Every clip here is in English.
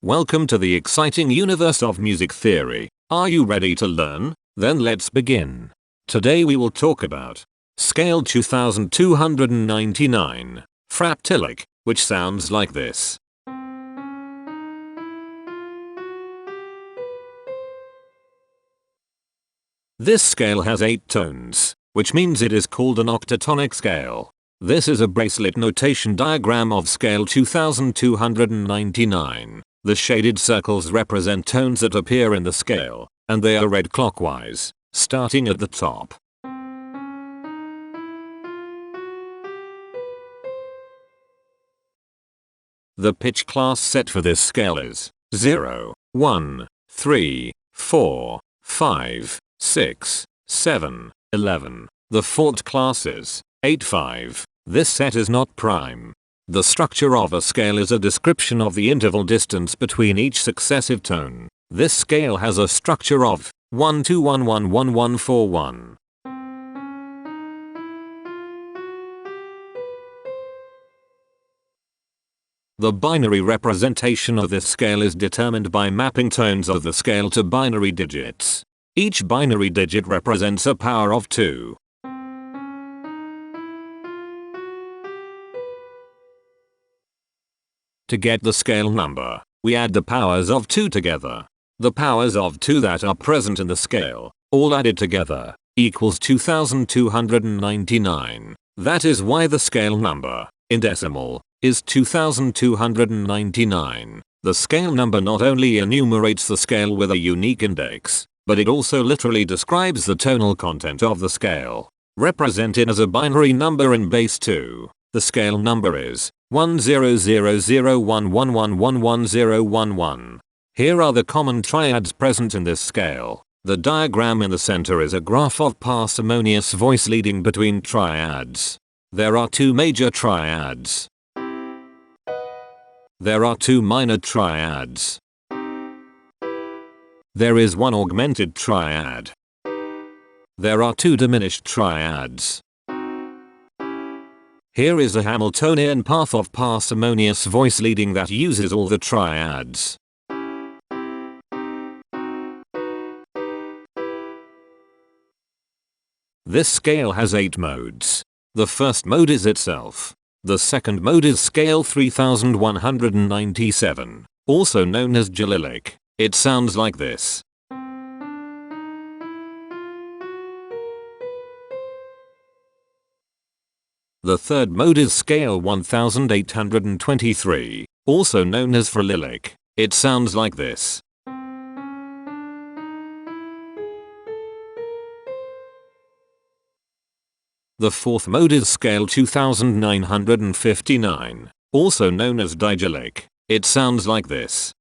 Welcome to the exciting universe of music theory. Are you ready to learn? Then let's begin. Today we will talk about scale 2299, Phraptyllic, which sounds like this. This scale has 8 tones, which means it is called an octatonic scale. This is a bracelet notation diagram of scale 2299. The shaded circles represent tones that appear in the scale, and they are read clockwise, starting at the top. The pitch class set for this scale is 0, 1, 3, 4, 5, 6, 7, 11. The fault class is 8, 5. This set is not prime. The structure of a scale is a description of the interval distance between each successive tone. This scale has a structure of 1 2 1 1 1 1 4 1. The binary representation of this scale is determined by mapping tones of the scale to binary digits. Each binary digit represents a power of 2. To get the scale number, we add the powers of 2 together. The powers of 2 that are present in the scale, all added together, equals 2299. That is why the scale number, in decimal, is 2299. The scale number not only enumerates the scale with a unique index, but it also literally describes the tonal content of the scale. Represented as a binary number in base 2, the scale number is 1000111111011. Here are the common triads present in this scale. The diagram in the center is a graph of parsimonious voice leading between triads. There are 2 major triads. There are 2 minor triads. There is 1 augmented triad. There are 2 diminished triads. Here is a Hamiltonian path of parsimonious voice leading that uses all the triads. This scale has 8 modes. The first mode is itself. The second mode is scale 3197, also known as Phraptyllic. It sounds like this. The third mode is scale 1823, also known as Phraptyllic. It sounds like this. The fourth mode is scale 2959, also known as Phraptyllic. It sounds like this.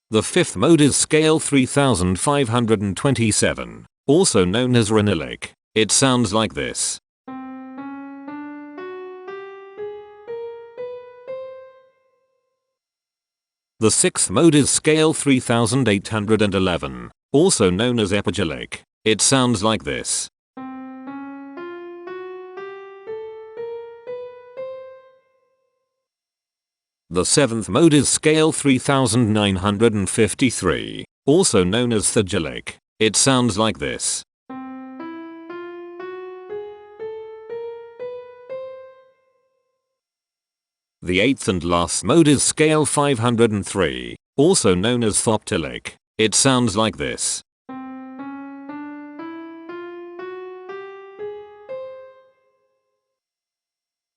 The fifth mode is scale 3527, also known as Phraptyllic. It sounds like this. The sixth mode is scale 3811, also known as Phraptyllic. It sounds like this. The seventh mode is scale 3953, also known as Phraptyllic. It sounds like this. The eighth and last mode is scale 503, also known as Phraptyllic. It sounds like this.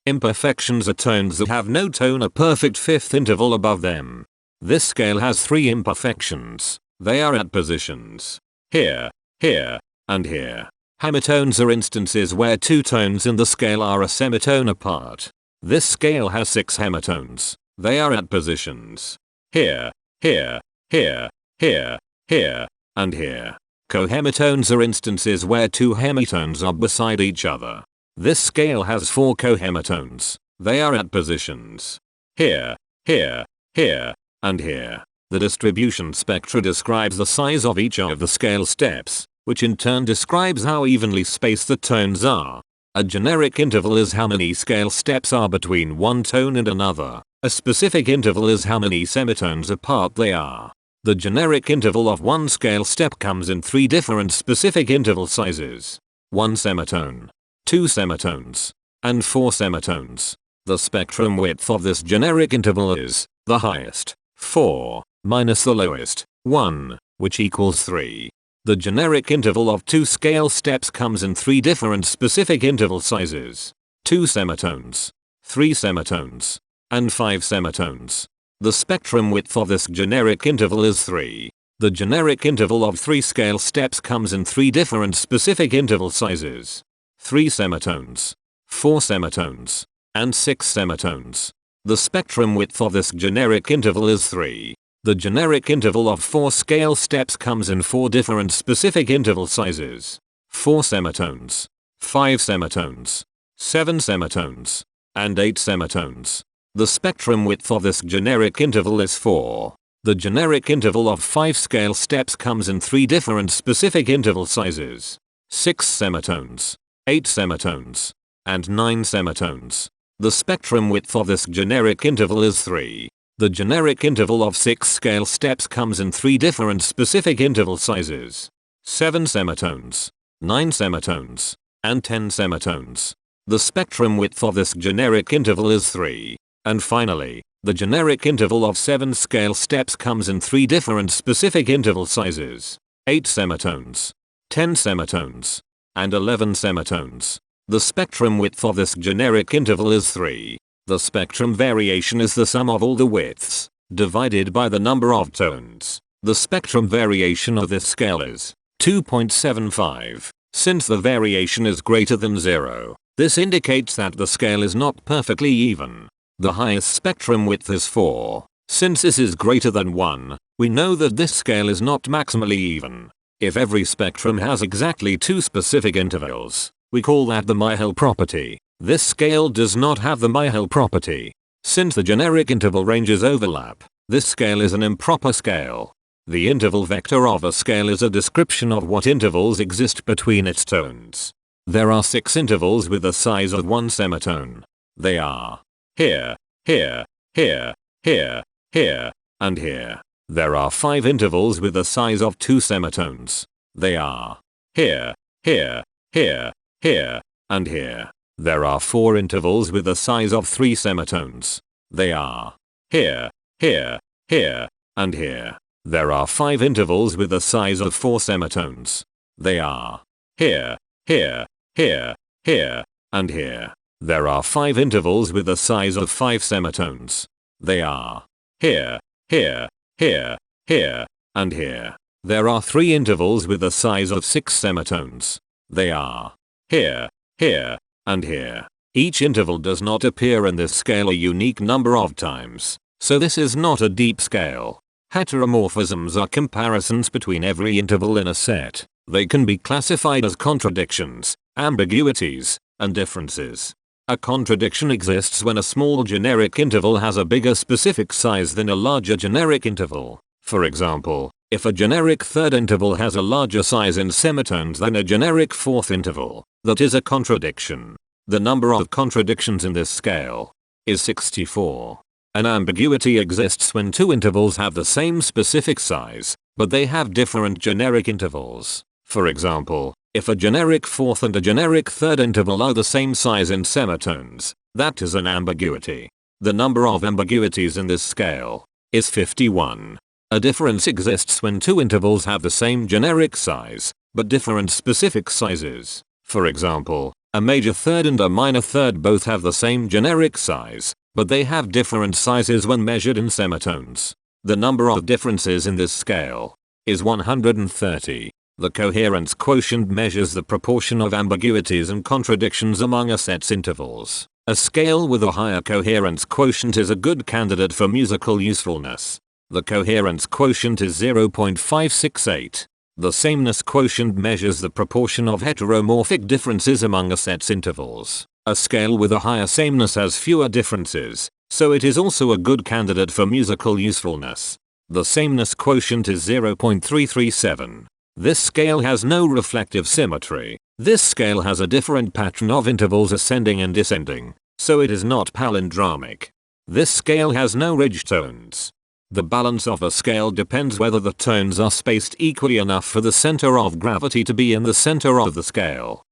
Imperfections are tones that have no tone a perfect fifth interval above them. This scale has 3 imperfections. They are at positions here, here, and here. Hemitones are instances where 2 tones in the scale are a semitone apart. This scale has 6 hemitones. They are at positions here, here, here, here, here, and here. Cohemitones are instances where 2 hemitones are beside each other. This scale has 4 cohemitones. They are at positions here, here, here, and here. The distribution spectra describes the size of each of the scale steps, which in turn describes how evenly spaced the tones are. A generic interval is how many scale steps are between one tone and another. A specific interval is how many semitones apart they are. The generic interval of one scale step comes in 3 different specific interval sizes. 1 semitone, 2 semitones, and 4 semitones. The spectrum width of this generic interval is the highest, 4, minus the lowest, 1, which equals 3. The generic interval of 2 scale steps comes in 3 different specific interval sizes. 2 semitones, 3 semitones, and 5 semitones. The spectrum width of this generic interval is 3. The generic interval of 3 scale steps comes in 3 different specific interval sizes. 3 semitones, 4 semitones, and 6 semitones. The spectrum width of this generic interval is 3. The generic interval of 4 scale steps comes in 4 different specific interval sizes. 4 semitones, 5 semitones, 7 semitones, and 8 semitones. The spectrum width of this generic interval is 4. The generic interval of 5 scale steps comes in 3 different specific interval sizes. 6 semitones, 8 semitones, and 9 semitones. The spectrum width of this generic interval is 3. The generic interval of 6 scale steps comes in 3 different specific interval sizes. 7 semitones, 9 semitones, and 10 semitones. The spectrum width of this generic interval is 3. And finally, the generic interval of 7 scale steps comes in 3 different specific interval sizes. 8 semitones, 10 semitones, and 11 semitones. The spectrum width of this generic interval is 3. The spectrum variation is the sum of all the widths, divided by the number of tones. The spectrum variation of this scale is 2.75. Since the variation is greater than 0, this indicates that the scale is not perfectly even. The highest spectrum width is 4. Since this is greater than 1, we know that this scale is not maximally even. If every spectrum has exactly 2 specific intervals, we call that the Myhill property. This scale does not have the Myhill property. Since the generic interval ranges overlap, this scale is an improper scale. The interval vector of a scale is a description of what intervals exist between its tones. There are 6 intervals with the size of 1 semitone. They are here, here, here, here, here, and here. There are 5 intervals with the size of 2 semitones. They are here, here, here, here, and here. There are 4 intervals with the size of 3 semitones. They are here, here, here, and here. There are 5 intervals with the size of 4 semitones. They are here, here, here, here, and here. There are 5 intervals with the size of 5 semitones. They are here, here, here, here, and here. There are 3 intervals with the size of 6 semitones. They are here, here, and here. Each interval does not appear in this scale a unique number of times, so this is not a deep scale. Heteromorphisms are comparisons between every interval in a set. They can be classified as contradictions, ambiguities, and differences. A contradiction exists when a small generic interval has a bigger specific size than a larger generic interval. For example, if a generic third interval has a larger size in semitones than a generic fourth interval, that is a contradiction. The number of contradictions in this scale is 64. An ambiguity exists when 2 intervals have the same specific size, but they have different generic intervals. For example, if a generic fourth and a generic third interval are the same size in semitones, that is an ambiguity. The number of ambiguities in this scale is 51. A difference exists when 2 intervals have the same generic size, but different specific sizes. For example, a major third and a minor third both have the same generic size, but they have different sizes when measured in semitones. The number of differences in this scale is 130. The coherence quotient measures the proportion of ambiguities and contradictions among a set's intervals. A scale with a higher coherence quotient is a good candidate for musical usefulness. The coherence quotient is 0.568. The sameness quotient measures the proportion of heteromorphic differences among a set's intervals. A scale with a higher sameness has fewer differences, so it is also a good candidate for musical usefulness. The sameness quotient is 0.337. This scale has no reflective symmetry. This scale has a different pattern of intervals ascending and descending, so it is not palindromic. This scale has no ridge tones. The balance of a scale depends whether the tones are spaced equally enough for the center of gravity to be in the center of the scale.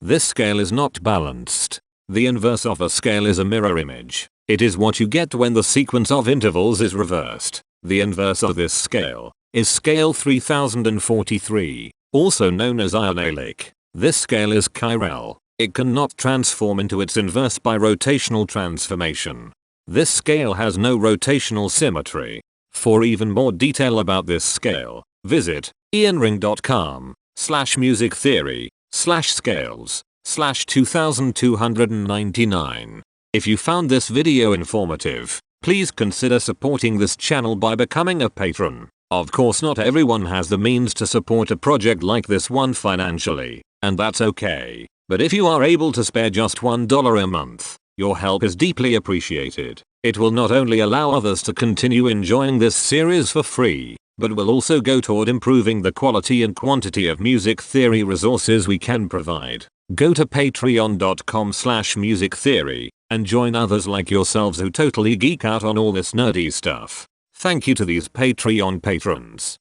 This scale is not balanced. The inverse of a scale is a mirror image. It is what you get when the sequence of intervals is reversed. The inverse of this scale is scale 3043, also known as Phraptyllic. This scale is chiral. It cannot transform into its inverse by rotational transformation. This scale has no rotational symmetry. For even more detail about this scale, visit ianring.com/musictheory/scales/2299. If you found this video informative, please consider supporting this channel by becoming a patron. Of course, not everyone has the means to support a project like this one financially, and that's okay. But if you are able to spare just $1 a month, your help is deeply appreciated. It will not only allow others to continue enjoying this series for free, but will also go toward improving the quality and quantity of music theory resources we can provide. Go to patreon.com/musictheory and join others like yourselves who totally geek out on all this nerdy stuff. Thank you to these Patreon patrons.